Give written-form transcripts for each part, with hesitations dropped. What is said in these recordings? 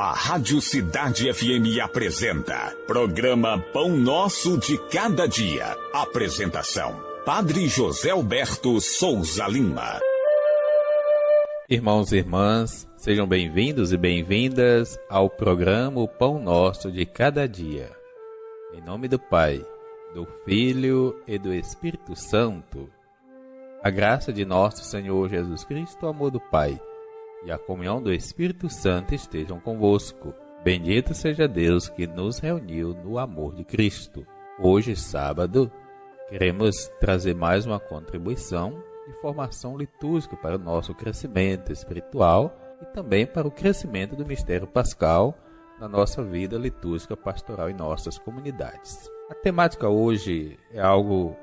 A Rádio Cidade FM apresenta Programa Pão Nosso de Cada Dia. Apresentação: Padre José Alberto Souza Lima. Irmãos e irmãs, sejam bem-vindos e bem-vindas ao programa O Pão Nosso de Cada Dia. Em nome do Pai, do Filho e do Espírito Santo. A graça de nosso Senhor Jesus Cristo, o amor do Pai e a comunhão do Espírito Santo estejam convosco. Bendito seja Deus que nos reuniu no amor de Cristo. Hoje, sábado, queremos trazer mais uma contribuição de formação litúrgica para o nosso crescimento espiritual e também para o crescimento do mistério pascal na nossa vida litúrgica pastoral em nossas comunidades. A temática hoje é algo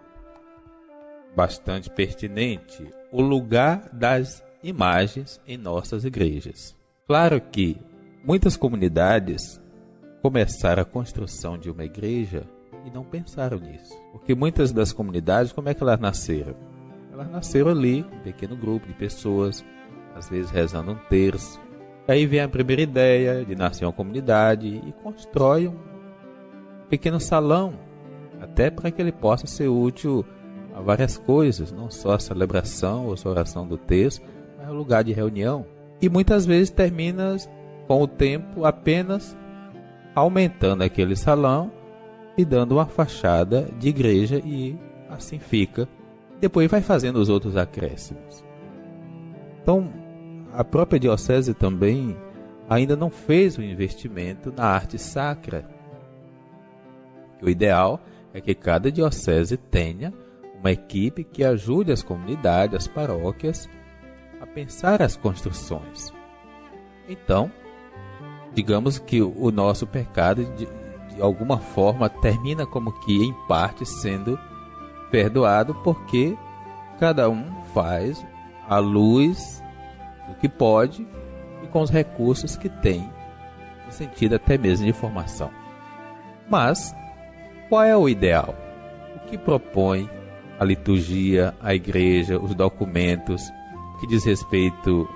bastante pertinente: o lugar das imagens em nossas igrejas. Claro que muitas comunidades começaram a construção de uma igreja e não pensaram nisso. Porque muitas das comunidades, como é que elas nasceram? Elas nasceram ali, um pequeno grupo de pessoas, às vezes rezando um terço. Aí vem a primeira ideia de nascer uma comunidade e constrói um pequeno salão, até para que ele possa ser útil a várias coisas, não só a celebração ou a oração do terço, mas o lugar de reunião. E muitas vezes termina com o tempo apenas aumentando aquele salão e dando uma fachada de igreja, e assim fica. Depois vai fazendo os outros acréscimos. Então, a própria diocese também ainda não fez o investimento na arte sacra. O ideal é que cada diocese tenha uma equipe que ajude as comunidades, as paróquias, a pensar as construções. Então, digamos que o nosso pecado, de alguma forma, termina como que em parte sendo perdoado, porque cada um faz à luz do que pode e com os recursos que tem, no sentido até mesmo de formação. Mas qual é o ideal? O que propõe a liturgia, a igreja, os documentos que diz respeito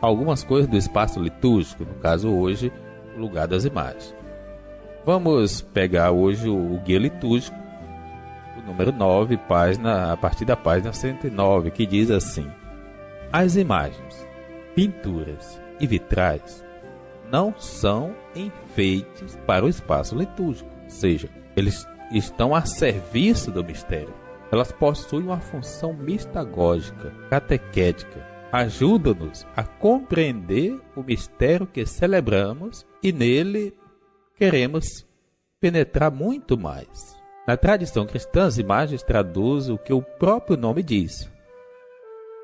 a algumas coisas do espaço litúrgico, no caso hoje, o lugar das imagens? Vamos pegar hoje o guia litúrgico, o número 9, página, a partir da página 109, que diz assim: as imagens, pinturas e vitrais não são enfeites para o espaço litúrgico, ou seja, eles estão a serviço do mistério. Elas possuem uma função mistagógica, catequética, ajudam-nos a compreender o mistério que celebramos e nele queremos penetrar muito mais. Na tradição cristã, as imagens traduzem o que o próprio nome diz.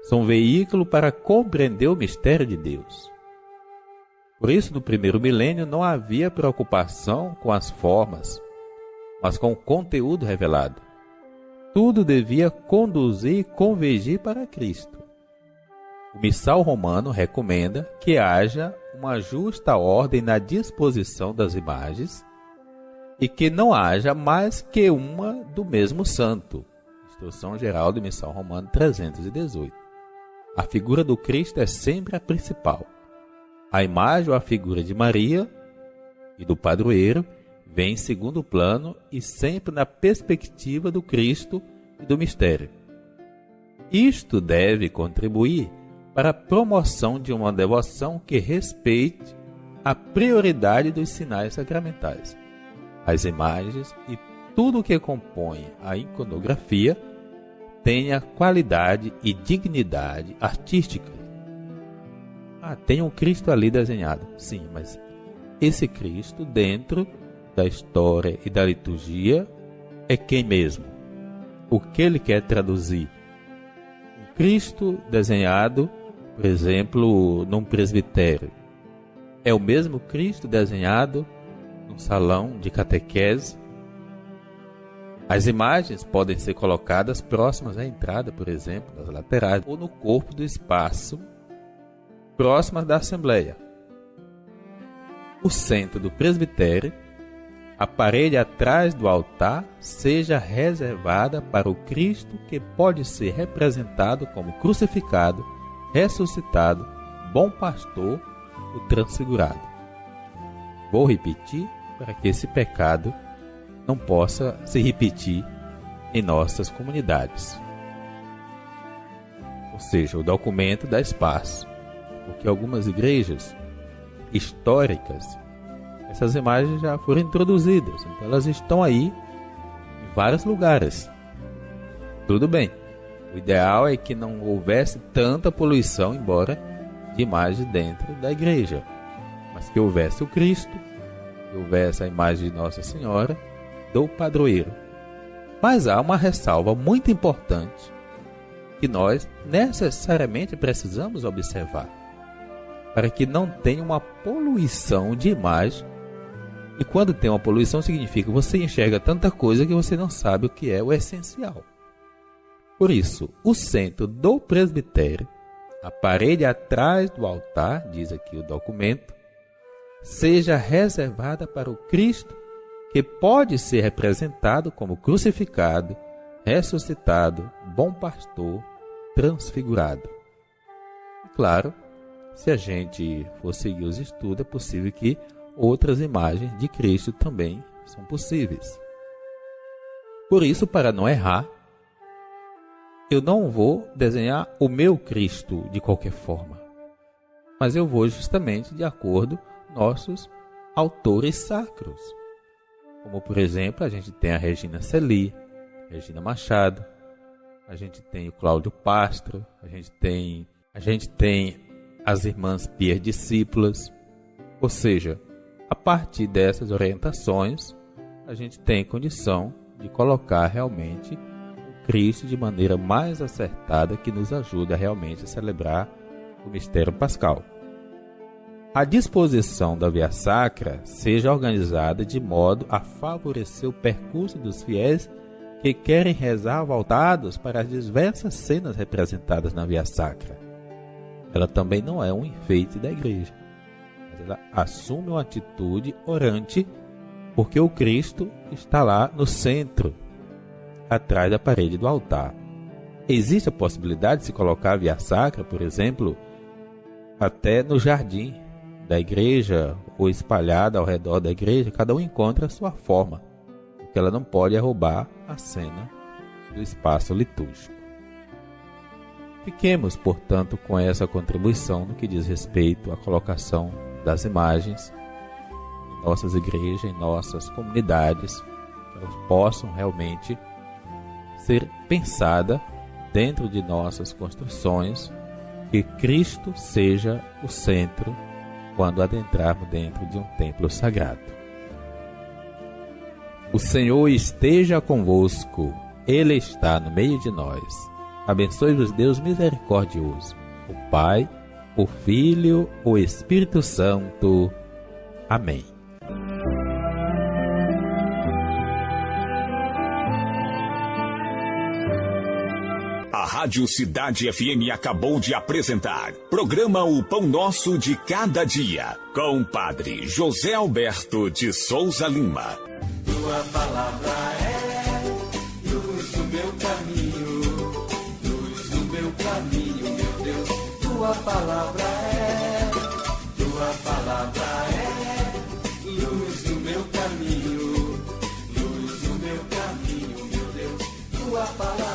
São um veículo para compreender o mistério de Deus. Por isso, no primeiro milênio, não havia preocupação com as formas, mas com o conteúdo revelado. Tudo devia conduzir e convergir para Cristo. O missal romano recomenda que haja uma justa ordem na disposição das imagens e que não haja mais que uma do mesmo santo. Instrução Geral do Missal Romano 318. A figura do Cristo é sempre a principal. A imagem ou a figura de Maria e do padroeiro vem em segundo plano e sempre na perspectiva do Cristo e do mistério. Isto deve contribuir para a promoção de uma devoção que respeite a prioridade dos sinais sacramentais. As imagens e tudo o que compõe a iconografia tenha qualidade e dignidade artística. Tem um Cristo ali desenhado. Sim, mas esse Cristo, dentro da história e da liturgia, é quem mesmo? O que ele quer traduzir? Um Cristo desenhado, por exemplo, num presbitério, é o mesmo Cristo desenhado num salão de catequese? As imagens podem ser colocadas próximas à entrada, por exemplo, das laterais, ou no corpo do espaço, próximas da Assembleia. O centro do presbitério, a parede atrás do altar, seja reservada para o Cristo que pode ser representado como crucificado, ressuscitado, bom pastor o transfigurado. Vou repetir para que esse pecado não possa se repetir em nossas comunidades. Ou seja, o documento dá espaço, porque algumas igrejas históricas, essas imagens já foram introduzidas, então elas estão aí em vários lugares. Tudo bem, o ideal é que não houvesse tanta poluição, embora de imagens dentro da igreja, mas que houvesse o Cristo, que houvesse a imagem de Nossa Senhora, do padroeiro. Mas há uma ressalva muito importante que nós necessariamente precisamos observar, para que não tenha uma poluição de imagem. E quando tem uma poluição, significa que você enxerga tanta coisa que você não sabe o que é o essencial. Por isso, o centro do presbitério, a parede atrás do altar, diz aqui o documento, seja reservada para o Cristo, que pode ser representado como crucificado, ressuscitado, bom pastor, transfigurado. E claro, se a gente for seguir os estudos, é possível que outras imagens de Cristo também são possíveis. Por isso, para não errar, eu não vou desenhar o meu Cristo de qualquer forma, mas eu vou justamente de acordo com nossos autores sacros. Como, por exemplo, a gente tem a Regina Celi, Regina Machado, a gente tem o Cláudio Pastro, a gente tem as irmãs Pias Discípulas. Ou seja, a partir dessas orientações, a gente tem condição de colocar realmente o Cristo de maneira mais acertada, que nos ajuda realmente a celebrar o mistério pascal. A disposição da via sacra seja organizada de modo a favorecer o percurso dos fiéis que querem rezar voltados para as diversas cenas representadas na via sacra. Ela também não é um enfeite da igreja, mas ela assume uma atitude orante, porque o Cristo está lá no centro, atrás da parede do altar. Existe a possibilidade de se colocar a via sacra, por exemplo, até no jardim da igreja ou espalhada ao redor da igreja. Cada um encontra a sua forma, porque ela não pode roubar a cena do espaço litúrgico. Fiquemos, portanto, com essa contribuição no que diz respeito à colocação das imagens em nossas igrejas, em nossas comunidades, que elas possam realmente ser pensadas dentro de nossas construções, que Cristo seja o centro quando adentrarmos dentro de um templo sagrado. O Senhor esteja convosco, Ele está no meio de nós. Abençoe-vos Deus misericordioso, o Pai, o Filho, o Espírito Santo. Amém. A Rádio Cidade FM acabou de apresentar programa O Pão Nosso de Cada Dia, com o Padre José Alberto de Souza Lima. Tua palavra é luz do meu caminho, luz do meu caminho, meu Deus. Tua palavra é luz do meu caminho, luz do meu caminho, meu Deus. Tua palavra